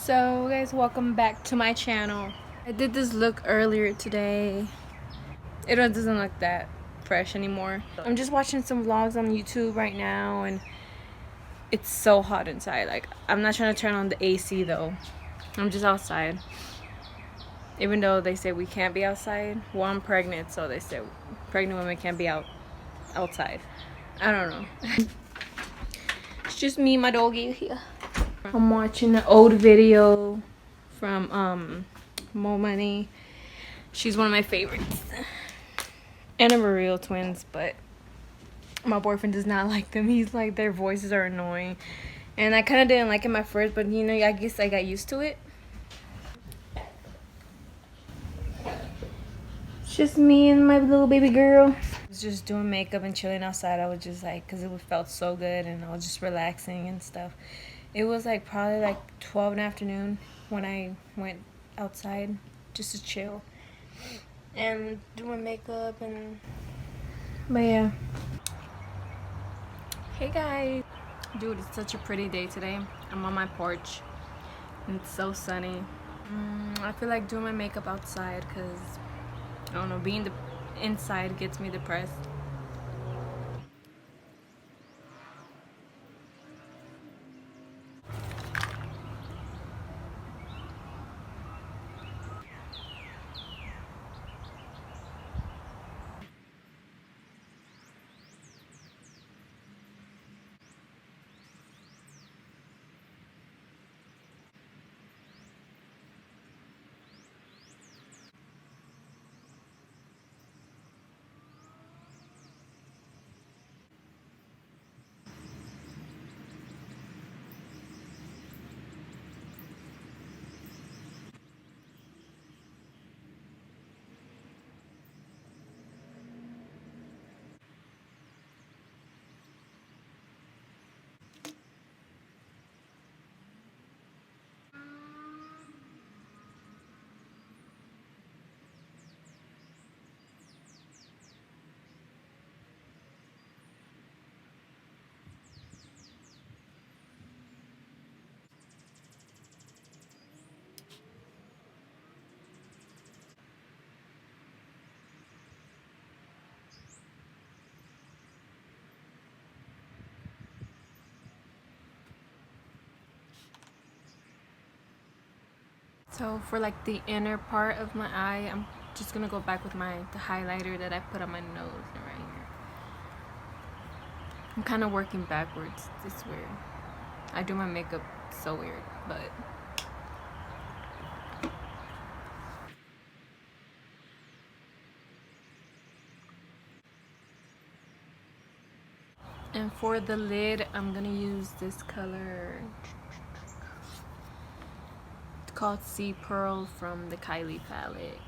So guys, welcome back to my channel. I did this look earlier today. It doesn't look that fresh anymore. I'm just watching some vlogs on YouTube right now and it's so hot inside. Like, I'm not trying to turn on the AC though. I'm just outside. Even though they say we can't be outside. Well, I'm pregnant, so they say pregnant women can't be outside. I don't know. It's just me and my doggy here. I'm watching an old video from Mo Money. She's one of my favorites. And I'm a real twins, but my boyfriend does not like them. He's like, their voices are annoying. And I kind of didn't like him at first, but you know, I guess I got used to it. It's just me and my little baby girl. I was just doing makeup and chilling outside. I was just like, because it felt so good and I was just relaxing and stuff. It was like probably like 12 in the afternoon when I went outside just to chill and do my makeup and but yeah. Hey guys. Dude, it's such a pretty day today. I'm on my porch and it's so sunny. I feel like doing my makeup outside because I don't know, being inside gets me depressed. So for like the inner part of my eye, I'm just gonna go back with the highlighter that I put on my nose and right here. I'm kind of working backwards. It's weird. I do my makeup so weird, but and for the lid, I'm gonna use this color. It's called Sea Pearl from the Kylie palette.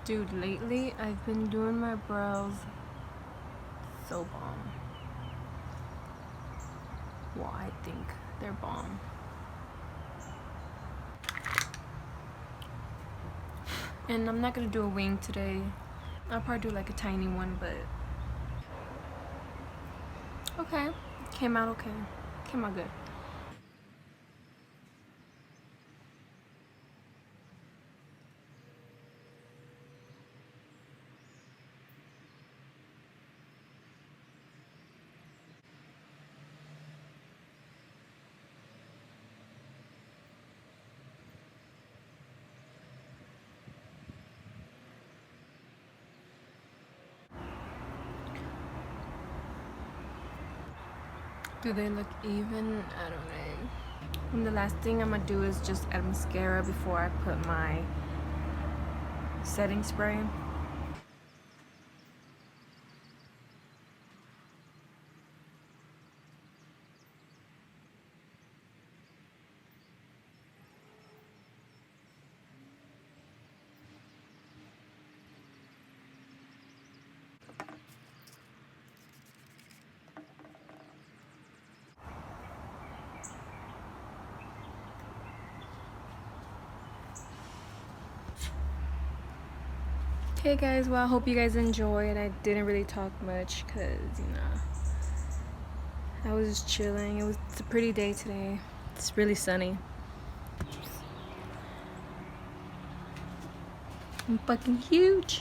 Dude, lately I've been doing my brows so bomb. Well, I think they're bomb. And I'm not gonna do a wing today. I'll probably do like a tiny one, but okay. Came out okay. Came out good. Do they look even? I don't know. And the last thing I'm gonna do is just add mascara before I put my setting spray. Okay guys, well I hope you guys enjoyed. I didn't really talk much because, you know, I was just chilling. It's a pretty day today. It's really sunny. I'm fucking huge.